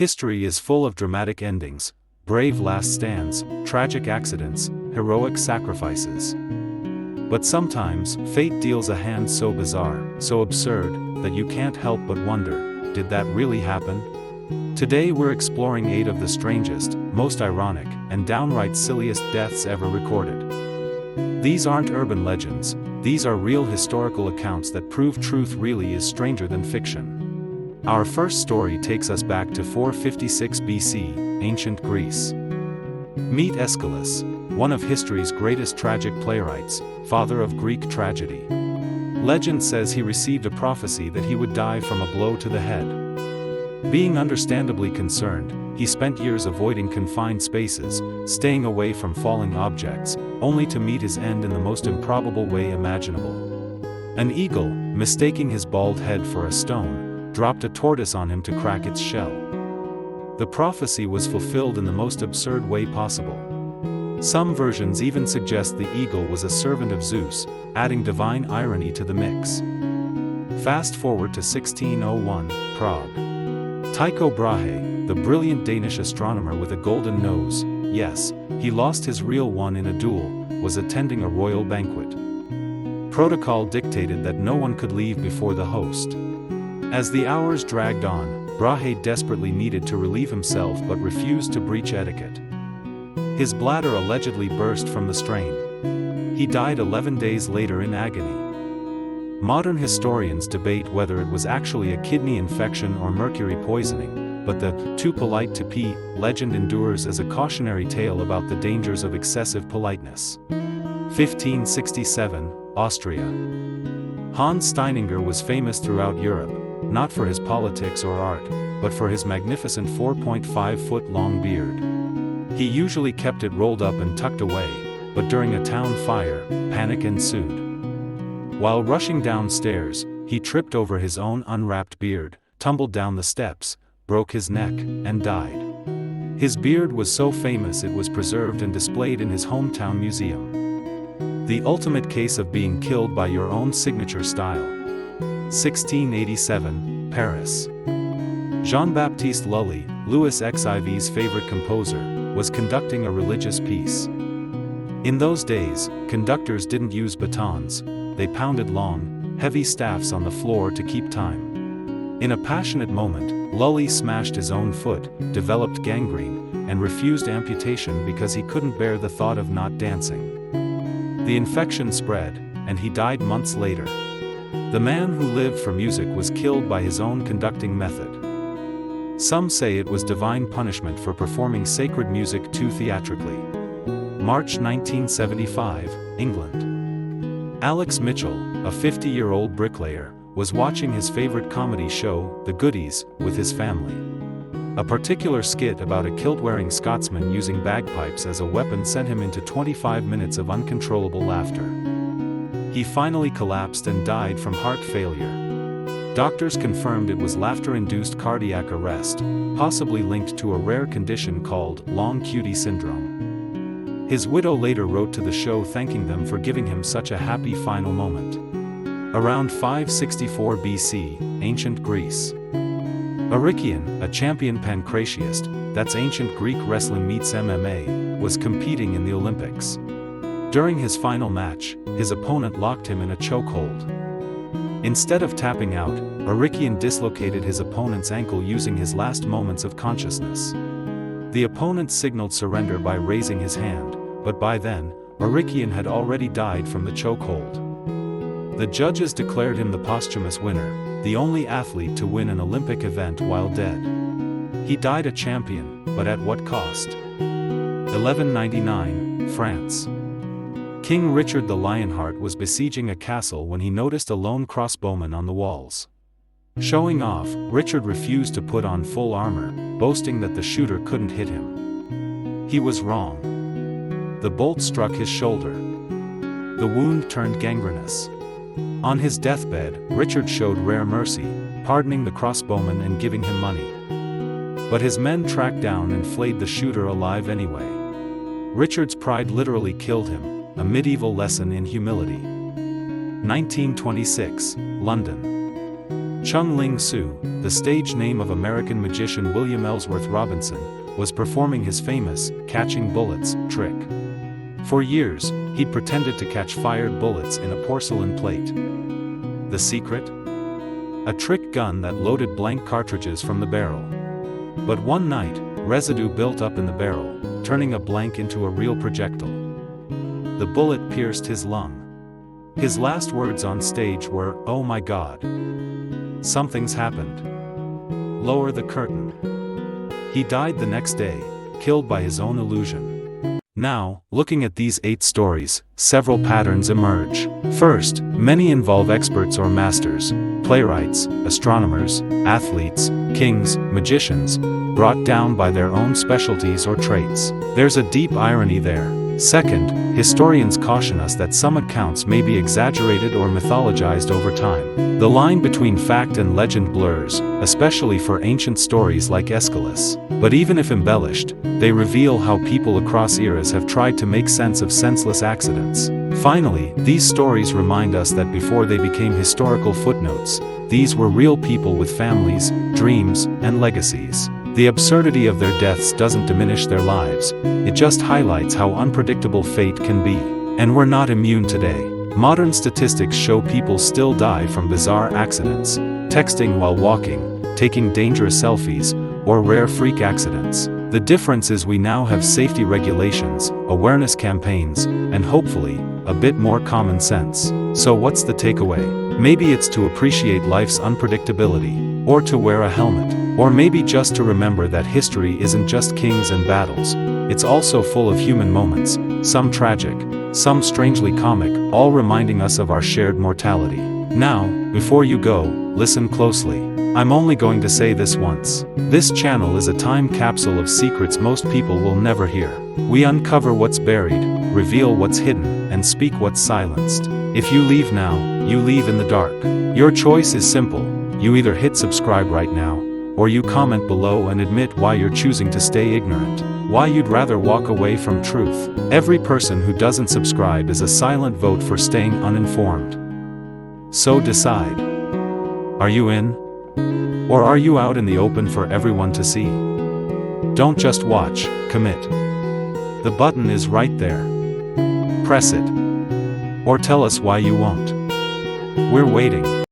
History is full of dramatic endings, brave last stands, tragic accidents, heroic sacrifices. But sometimes, fate deals a hand so bizarre, so absurd, that you can't help but wonder, did that really happen? Today we're exploring 8 of the strangest, most ironic, and downright silliest deaths ever recorded. These aren't urban legends, these are real historical accounts that prove truth really is stranger than fiction. Our first story takes us back to 456 BC, ancient Greece. Meet Aeschylus, one of history's greatest tragic playwrights, father of Greek tragedy. Legend says he received a prophecy that he would die from a blow to the head. Being understandably concerned, he spent years avoiding confined spaces, staying away from falling objects, only to meet his end in the most improbable way imaginable. An eagle, mistaking his bald head for a stone, dropped a tortoise on him to crack its shell. The prophecy was fulfilled in the most absurd way possible. Some versions even suggest the eagle was a servant of Zeus, adding divine irony to the mix. Fast forward to 1601, Prague. Tycho Brahe, the brilliant Danish astronomer with a golden nose, yes, he lost his real one in a duel, was attending a royal banquet. Protocol dictated that no one could leave before the host. As the hours dragged on, Brahe desperately needed to relieve himself but refused to breach etiquette. His bladder allegedly burst from the strain. He died 11 days later in agony. Modern historians debate whether it was actually a kidney infection or mercury poisoning, but the "too polite to pee" legend endures as a cautionary tale about the dangers of excessive politeness. 1567, Austria. Hans Steininger was famous throughout Europe, not for his politics or art, but for his magnificent 4.5-foot-long beard. He usually kept it rolled up and tucked away, but during a town fire, panic ensued. While rushing downstairs, he tripped over his own unwrapped beard, tumbled down the steps, broke his neck, and died. His beard was so famous it was preserved and displayed in his hometown museum. The ultimate case of being killed by your own signature style. 1687, Paris. Jean-Baptiste Lully, Louis XIV's favorite composer, was conducting a religious piece. In those days, conductors didn't use batons, they pounded long, heavy staffs on the floor to keep time. In a passionate moment, Lully smashed his own foot, developed gangrene, and refused amputation because he couldn't bear the thought of not dancing. The infection spread, and he died months later. The man who lived for music was killed by his own conducting method. Some say it was divine punishment for performing sacred music too theatrically. March 1975, England. Alex Mitchell, a 50-year-old bricklayer, was watching his favorite comedy show, The Goodies, with his family. A particular skit about a kilt-wearing Scotsman using bagpipes as a weapon sent him into 25 minutes of uncontrollable laughter. He finally collapsed and died from heart failure. Doctors confirmed it was laughter-induced cardiac arrest, possibly linked to a rare condition called long QT syndrome. His widow later wrote to the show thanking them for giving him such a happy final moment. Around 564 BC, ancient Greece. Eurytion, a champion pancratiast, that's ancient Greek wrestling meets MMA, was competing in the Olympics. During his final match, his opponent locked him in a chokehold. Instead of tapping out, Eurytion dislocated his opponent's ankle using his last moments of consciousness. The opponent signaled surrender by raising his hand, but by then, Eurytion had already died from the chokehold. The judges declared him the posthumous winner, the only athlete to win an Olympic event while dead. He died a champion, but at what cost? 1199, France. King Richard the Lionheart was besieging a castle when he noticed a lone crossbowman on the walls. Showing off, Richard refused to put on full armor, boasting that the shooter couldn't hit him. He was wrong. The bolt struck his shoulder. The wound turned gangrenous. On his deathbed, Richard showed rare mercy, pardoning the crossbowman and giving him money. But his men tracked down and flayed the shooter alive anyway. Richard's pride literally killed him, a medieval lesson in humility. 1926, London. Chung Ling Soo, the stage name of American magician William Ellsworth Robinson, was performing his famous catching bullets trick. For years, he'd pretended to catch fired bullets in a porcelain plate. The secret? A trick gun that loaded blank cartridges from the barrel. But one night, residue built up in the barrel, turning a blank into a real projectile. The bullet pierced his lung. His last words on stage were, "Oh my God. Something's happened. Lower the curtain." He died the next day, killed by his own illusion. Now, looking at these 8 stories, several patterns emerge. First, many involve experts or masters, playwrights, astronomers, athletes, kings, magicians, brought down by their own specialties or traits. There's a deep irony there. Second, historians caution us that some accounts may be exaggerated or mythologized over time. The line between fact and legend blurs, especially for ancient stories like Aeschylus. But even if embellished, they reveal how people across eras have tried to make sense of senseless accidents. Finally, these stories remind us that before they became historical footnotes, these were real people with families, dreams, and legacies. The absurdity of their deaths doesn't diminish their lives, it just highlights how unpredictable fate can be. And we're not immune today. Modern statistics show people still die from bizarre accidents, texting while walking, taking dangerous selfies, or rare freak accidents. The difference is we now have safety regulations, awareness campaigns, and hopefully, a bit more common sense. So what's the takeaway? Maybe it's to appreciate life's unpredictability, or to wear a helmet, or maybe just to remember that history isn't just kings and battles, it's also full of human moments, some tragic, some strangely comic, all reminding us of our shared mortality. Now, before you go, listen closely. I'm only going to say this once. This channel is a time capsule of secrets most people will never hear. We uncover what's buried, reveal what's hidden, and speak what's silenced. If you leave now, you leave in the dark. Your choice is simple. You either hit subscribe right now, or you comment below and admit why you're choosing to stay ignorant. Why you'd rather walk away from truth. Every person who doesn't subscribe is a silent vote for staying uninformed. So decide. Are you in? Or are you out in the open for everyone to see? Don't just watch, commit. The button is right there. Press it. Or tell us why you won't. We're waiting.